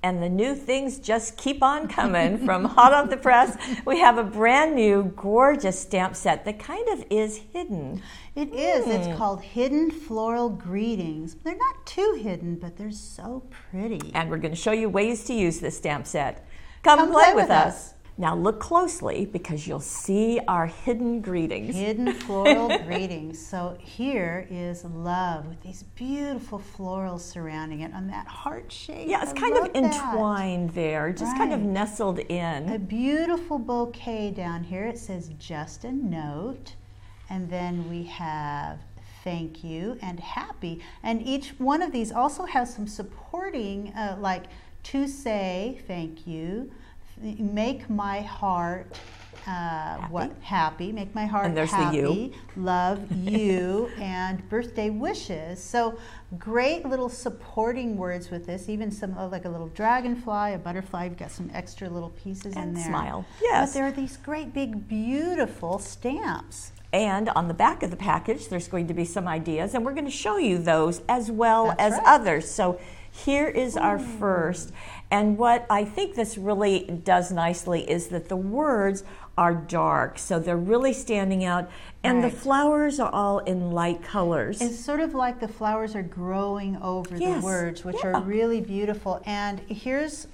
and the new things just keep on coming from hot off the press. We have a brand new gorgeous stamp set that kind of is hidden. It is. It's called Hidden Floral Greetings. They're not too hidden, but they're so pretty. And we're going to show you ways to use this stamp set. Come play with us. Now look closely because you'll see our hidden greetings. Hidden floral greetings. So here is love with these beautiful florals surrounding it on that heart shape. Yeah, it's kind of entwined there, just kind of nestled in. A beautiful bouquet down here. It says just a note. And then we have thank you and happy. And each one of these also has some supporting, like to say thank you, make my heart happy, make my heart and there's happy, the you. Love you, and birthday wishes. So great little supporting words with this, even some like a little dragonfly, a butterfly. You've got some extra little pieces in there. Smile. Yes. But there are these great big beautiful stamps. And on the back of the package, there's going to be some ideas, and we're going to show you those as well as others. So here is our first. And what I think this really does nicely is that the words are dark, so they're really standing out, and the flowers are all in light colors. It's sort of like the flowers are growing over the words, which are really beautiful. And here's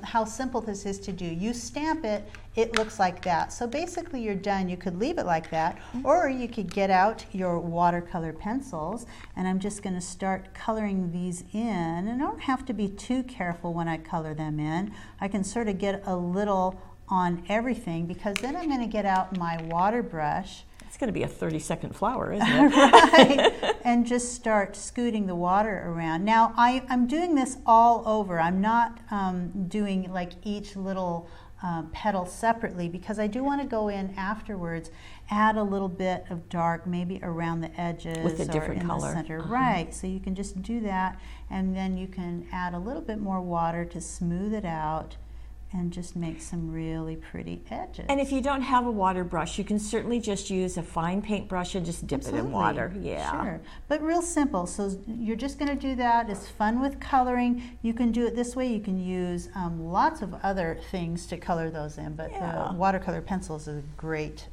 how simple this is to do. You stamp it, it looks like that. So basically you're done. You could leave it like that, or you could get out your watercolor pencils, and I'm just going to start coloring these in. And I don't have to be too careful when I color them in. I can sort of get a little on everything, because then I'm going to get out my water brush. It's going to be a 30-second flower, isn't it? Right, and just start scooting the water around. Now I'm doing this all over. I'm not doing like each little petal separately, because I do want to go in afterwards, add a little bit of dark, maybe around the edges with a different or in color. The center. Right, so you can just do that, and then you can add a little bit more water to smooth it out and just make some really pretty edges. And if you don't have a water brush, you can certainly just use a fine paintbrush and just dip it in water. Yeah. Sure. But real simple. So you're just going to do that. It's fun with coloring. You can do it this way. You can use lots of other things to color those in, but the watercolor pencils is a great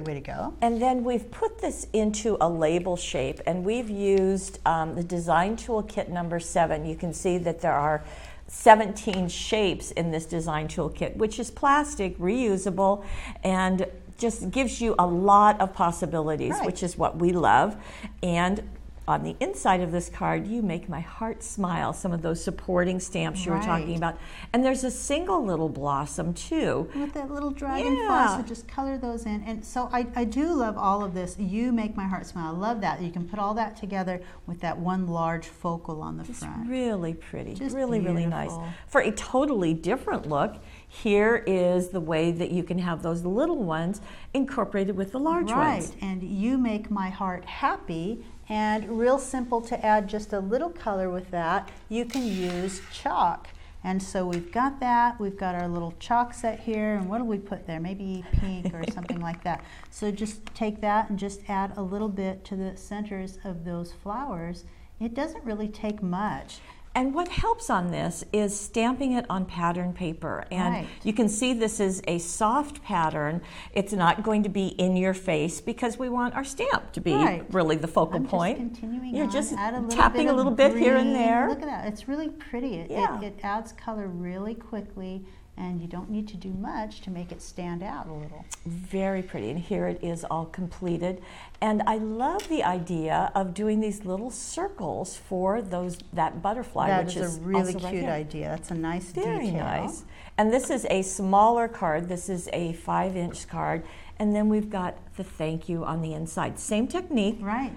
way to go. And then we've put this into a label shape, and we've used the Design Toolkit number 7. You can see that there are 17 shapes in this design toolkit, which is plastic, reusable, and just gives you a lot of possibilities, which is what we love. And on the inside of this card, you make my heart smile, some of those supporting stamps you were talking about. And there's a single little blossom too. With that little dragonfly, so just color those in. And so I do love all of this. You make my heart smile. I love that. You can put all that together with that one large focal on the front. It's really pretty, just really nice. For a totally different look, here is the way that you can have those little ones incorporated with the large ones. Right, and you make my heart happy. And real simple to add just a little color with that. You can use chalk. And so we've got that. We've got our little chalk set here. And what do we put there? Maybe pink or something like that. So just take that and just add a little bit to the centers of those flowers. It doesn't really take much. And what helps on this is stamping it on pattern paper. And you can see this is a soft pattern. It's not going to be in your face because we want our stamp to be really the focal point. Continuing You're on. just Add a tapping a little bit here and there. Look at that. It's really pretty. It adds color really quickly, and you don't need to do much to make it stand out a little. Very pretty, and here it is all completed. And I love the idea of doing these little circles for that butterfly, which is a really also cute idea. That's a nice detail. Very nice. And this is a smaller card. This is a 5-inch card. And then we've got the thank you on the inside. Same technique. Right.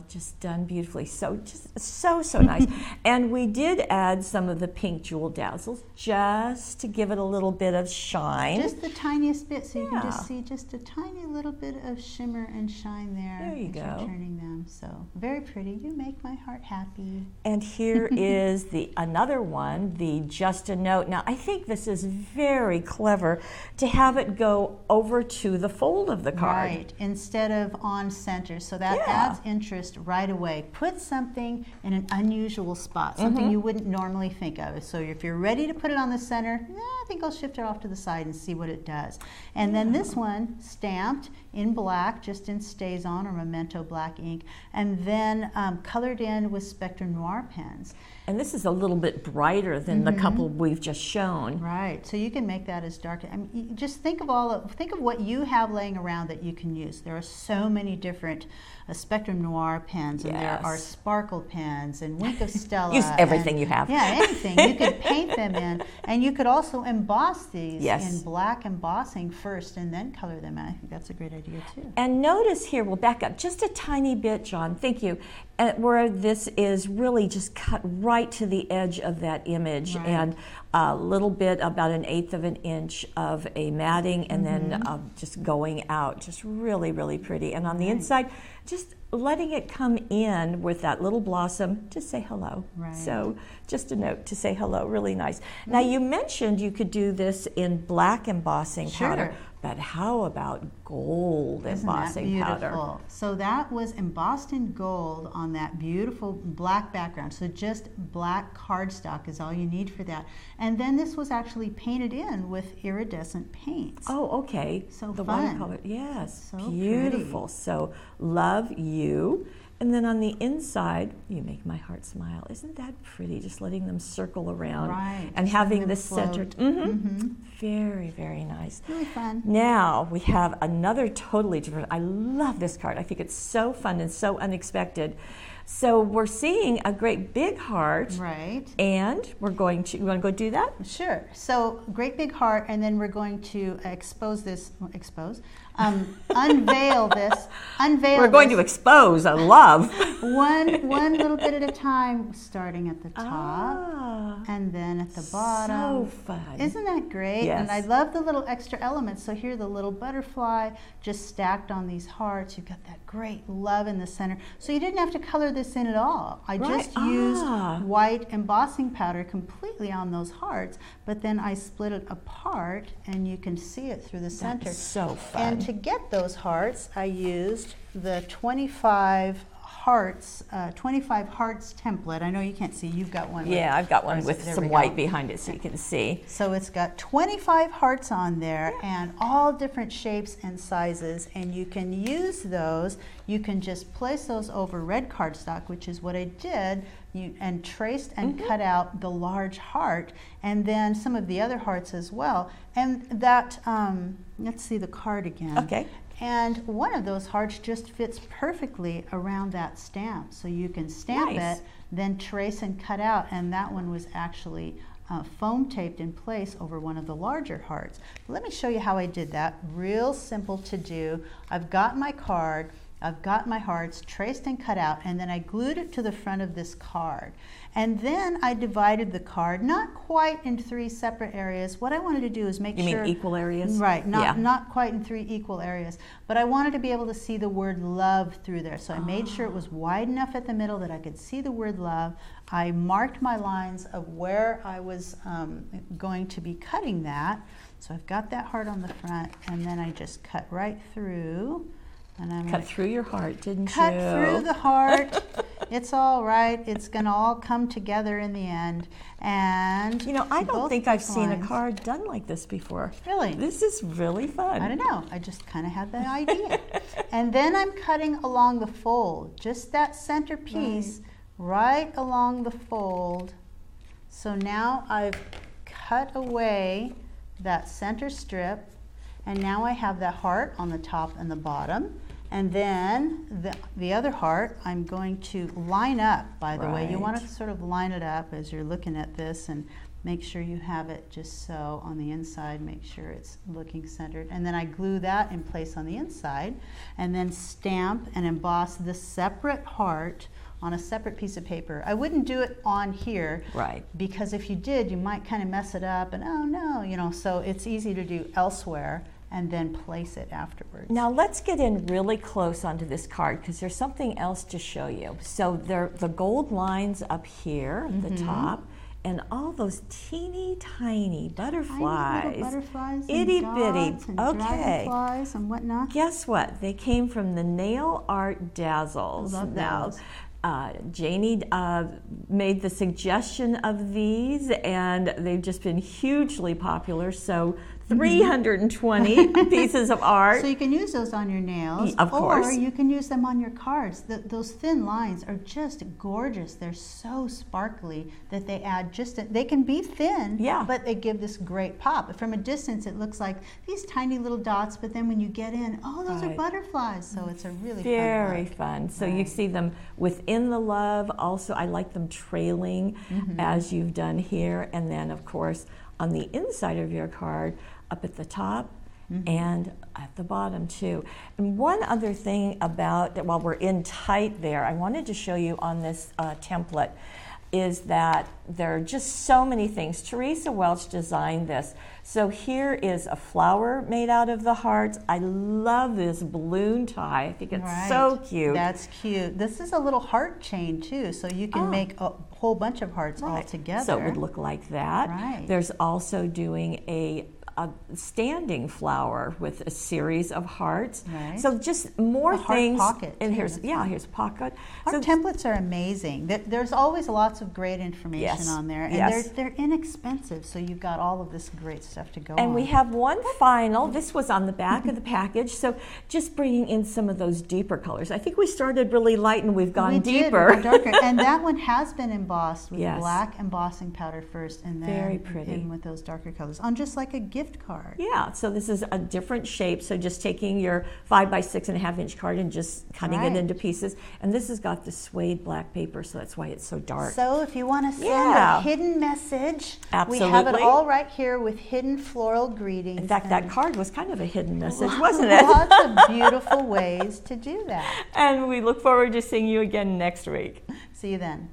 Just done beautifully. So just so nice. And we did add some of the pink jewel dazzles just to give it a little bit of shine. Just the tiniest bit, so you can just see just a tiny little bit of shimmer and shine there. There you go. You're turning them. So very pretty. You make my heart happy. And here is another one, the Just a Note. Now I think this is very clever to have it go over to the fold of the card. Right, instead of on center. So that adds interest right away. Put something in an unusual spot, something you wouldn't normally think of. So if you're ready to put it on the center, I think I'll shift it off to the side and see what it does. And then this one, stamped in black, just in StazOn or Memento black ink, and then colored in with Spectrum Noir pens. And this is a little bit brighter than the couple we've just shown. Right, so you can make that as dark. I mean, just think of what you have laying around that you can use. There are so many different Spectrum Noir pens, and there are sparkle pens and Wink of Stella. Use everything you have. Yeah, anything. You could paint them in, and you could also emboss these in black embossing first and then color them in. I think that's a great idea too. And notice here, we'll back up just a tiny bit, John, thank you, where this is really just cut right to the edge of that image, and a little bit, about 1/8 of an inch of a matting, and then just going out, just really, really pretty. And on the inside, just letting it come in with that little blossom, just say hello. So just a note to say hello, really nice. Now you mentioned you could do this in black embossing powder, but how about gold embossing powder? So that was embossed in gold on that beautiful black background. So just black cardstock is all you need for that. And then this was actually painted in with iridescent paints. Oh, okay. So the fun. watercolor, yes, So beautiful. pretty. So love you. And then on the inside, you make my heart smile. Isn't that pretty? Just letting them circle around and having this centered. Very, very nice. Really fun. Now we have another totally different. I love this card. I think it's so fun and so unexpected. So we're seeing a great big heart. And we're going to, you want to go do that? Sure. So great big heart, and then we're going to unveil this. We're going to expose a love. one little bit at a time, starting at the top and then at the bottom. So fun. Isn't that great? Yes. And I love the little extra elements. So here, the little butterfly just stacked on these hearts. You've got that great love in the center. So you didn't have to color this in at all. I just used white embossing powder completely on those hearts, but then I split it apart, and you can see it through the center. That's so fun. And to get those hearts, I used the 25 hearts template. I know you can't see. You've got one. Yeah, I've got one with some white behind it so you can see. So it's got 25 hearts on there, and all different shapes and sizes, and you can use those. You can just place those over red cardstock, which is what I did, and traced and cut out the large heart, and then some of the other hearts as well. And that, let's see the card again. Okay. And one of those hearts just fits perfectly around that stamp. So you can stamp it, then trace and cut out, and that one was actually foam taped in place over one of the larger hearts. Let me show you how I did that. Real simple to do. I've got my card, I've got my hearts traced and cut out, and then I glued it to the front of this card. And then I divided the card, not quite in 3 separate areas. What I wanted to do is make sure... You mean equal areas? Right, not quite in 3 equal areas. But I wanted to be able to see the word love through there. So I made sure it was wide enough at the middle that I could see the word love. I marked my lines of where I was going to be cutting that. So I've got that heart on the front, and then I just cut right through. And I'm cut through your heart, didn't you? Cut through the heart. It's all right. It's going to all come together in the end. And you know, I don't think I've seen a card done like this before. Really? This is really fun. I don't know. I just kind of had the idea. And then I'm cutting along the fold, just that center piece right along the fold. So now I've cut away that center strip, and now I have that heart on the top and the bottom. And then the other heart, I'm going to line up, by the way. You want to sort of line it up as you're looking at this, and make sure you have it just so on the inside, make sure it's looking centered. And then I glue that in place on the inside, and then stamp and emboss the separate heart on a separate piece of paper. I wouldn't do it on here, because if you did, you might kind of mess it up, and oh no, you know, so it's easy to do elsewhere and then place it afterwards. Now let's get in really close onto this card, because there's something else to show you. So the gold lines up here at the top, and all those teeny tiny butterflies. Tiny little butterflies and itty bitty. dots and Okay. dragonflies and whatnot. Guess what? They came from the Nail Art Dazzles. I love Now, those. Janie made the suggestion of these, and they've just been hugely popular. So 320 pieces of art. So you can use those on your nails, Of course. or you can use them on your cards. Those thin lines are just gorgeous. They're so sparkly that they add they can be thin, Yeah. but they give this great pop. From a distance, it looks like these tiny little dots, but then when you get in, oh, those are Right. butterflies. So it's a really Very fun look. fun. So you Right. see them within the love. Also, I like them trailing as you've done here. And then, of course, on the inside of your card, up at the top and at the bottom too. And one other thing about, while we're in tight there, I wanted to show you on this template is that there are just so many things. Teresa Welch designed this. So here is a flower made out of the hearts. I love this balloon tie. I think it's so cute. That's cute. This is a little heart chain too, so you can make a whole bunch of hearts all together. So it would look like that. Right. There's also doing a standing flower with a series of hearts. Right. So just more A heart things. pocket, And too. here's here's a pocket. Our templates are amazing. There's always lots of great information Yes. on there, and Yes. they're inexpensive, so you've got all of this great stuff to go on. And we have one final. This was on the back of the package. So just bringing in some of those deeper colors. I think we started really light and we've gone we deeper. Did, we went darker. And that one has been embossed with Yes. black embossing powder first, and then Very pretty. in with those darker colors on just like a gift card. Yeah, so this is a different shape. So just taking your 5 by 6.5 inch card and just cutting it Right. into pieces. And this has got the suede black paper, so that's why it's so dark. So if you want to send Yeah. a hidden message, we have it Absolutely. all right here with hidden floral greetings. In fact, that and card was kind of a hidden message, wasn't it? lots of beautiful ways to do that. And we look forward to seeing you again next week. See you then.